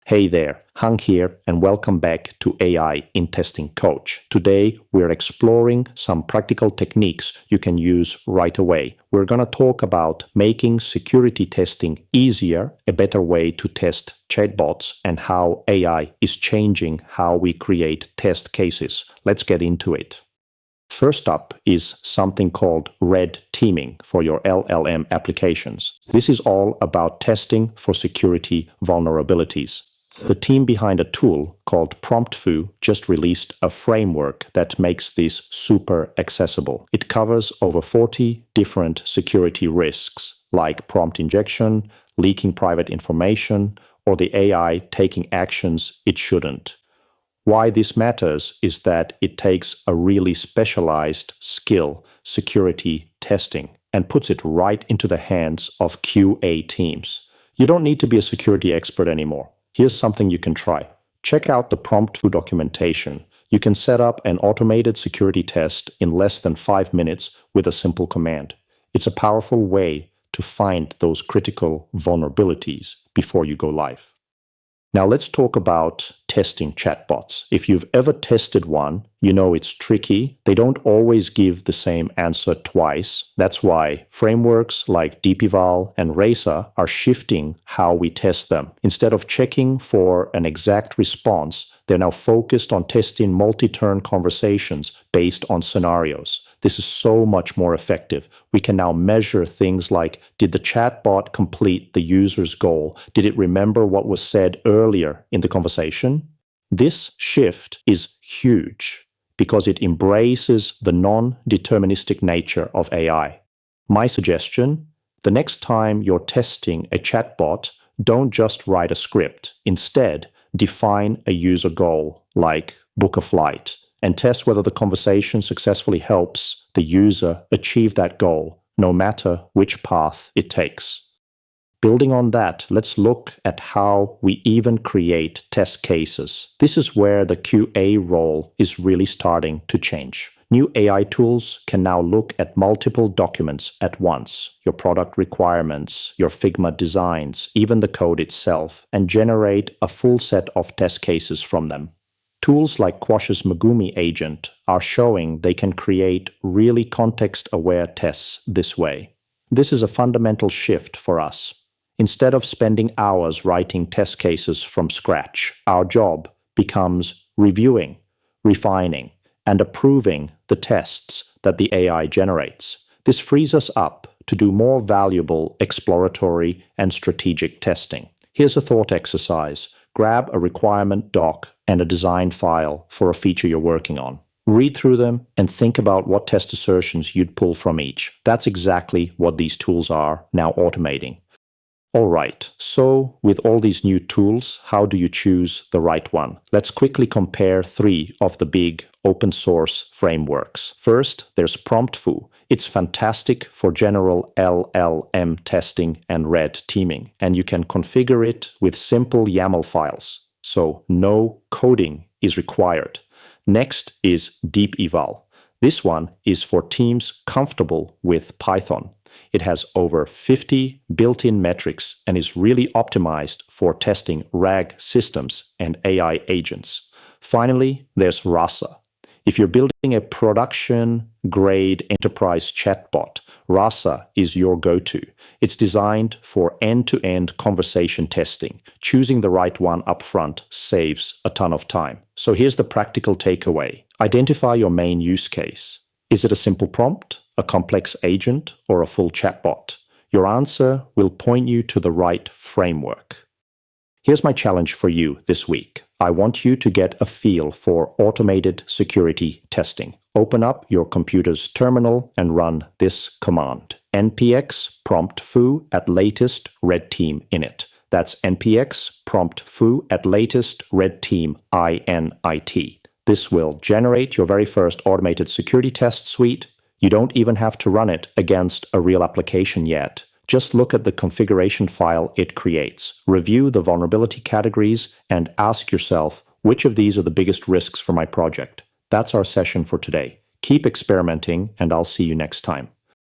Hey there, Hang here, and welcome back to AI in Testing Coach. Today, we're exploring some practical techniques you can use right away. We're going to talk about making security testing easier, a better way to test chatbots, and how AI is changing how we create test cases. Let's get into it. First up is something called red teaming for your LLM applications. This is all about testing for security vulnerabilities. The team behind a tool called PromptFoo just released a framework that makes this super accessible. It covers over 40 different security risks, like prompt injection, leaking private information, or the AI taking actions it shouldn't. Why this matters is that it takes a really specialized skill, security testing, and puts it right into the hands of QA teams. You don't need to be a security expert anymore. Here's something you can try. Check out the PromptFoo documentation. You can set up an automated security test in less than 5 minutes with a simple command. It's a powerful way to find those critical vulnerabilities before you go live. Now let's talk about testing chatbots. If you've ever tested one, you know it's tricky. They don't always give the same answer twice. That's why frameworks like DeepEval and Racer are shifting how we test them. Instead of checking for an exact response, they're now focused on testing multi-turn conversations based on scenarios. This is so much more effective. We can now measure things like, did the chatbot complete the user's goal? Did it remember what was said earlier in the conversation? This shift is huge because it embraces the non-deterministic nature of AI. My suggestion, the next time you're testing a chatbot, don't just write a script. Instead, define a user goal, like book a flight, and test whether the conversation successfully helps the user achieve that goal, no matter which path it takes. Building on that, let's look at how we even create test cases. This is where the QA role is really starting to change. New AI tools can now look at multiple documents at once, your product requirements, your Figma designs, even the code itself, and generate a full set of test cases from them. Tools like Quash's Megumi agent are showing they can create really context-aware tests this way. This is a fundamental shift for us. Instead of spending hours writing test cases from scratch, our job becomes reviewing, refining, and approving the tests that the AI generates. This frees us up to do more valuable exploratory and strategic testing. Here's a thought exercise. Grab a requirement doc and a design file for a feature you're working on. Read through them and think about what test assertions you'd pull from each. That's exactly what these tools are now automating. All right, so with all these new tools, how do you choose the right one? Let's quickly compare 3 of the big open source frameworks. First, there's PromptFoo. It's fantastic for general LLM testing and red teaming, and you can configure it with simple YAML files, so no coding is required. Next is DeepEval. This one is for teams comfortable with Python. It has over 50 built-in metrics and is really optimized for testing RAG systems and AI agents. Finally, there's Rasa. If you're building a production-grade enterprise chatbot, Rasa is your go-to. It's designed for end-to-end conversation testing. Choosing the right one upfront saves a ton of time. So here's the practical takeaway. Identify your main use case. Is it a simple prompt, a complex agent, or a full chatbot? Your answer will point you to the right framework. Here's my challenge for you this week. I want you to get a feel for automated security testing. Open up your computer's terminal and run this command. npx promptfoo at latest red team init. That's npx promptfoo at latest red team init. This will generate your very first automated security test suite. You don't even have to run it against a real application yet. Just look at the configuration file it creates, review the vulnerability categories, and ask yourself, which of these are the biggest risks for my project? That's our session for today. Keep experimenting, and I'll see you next time.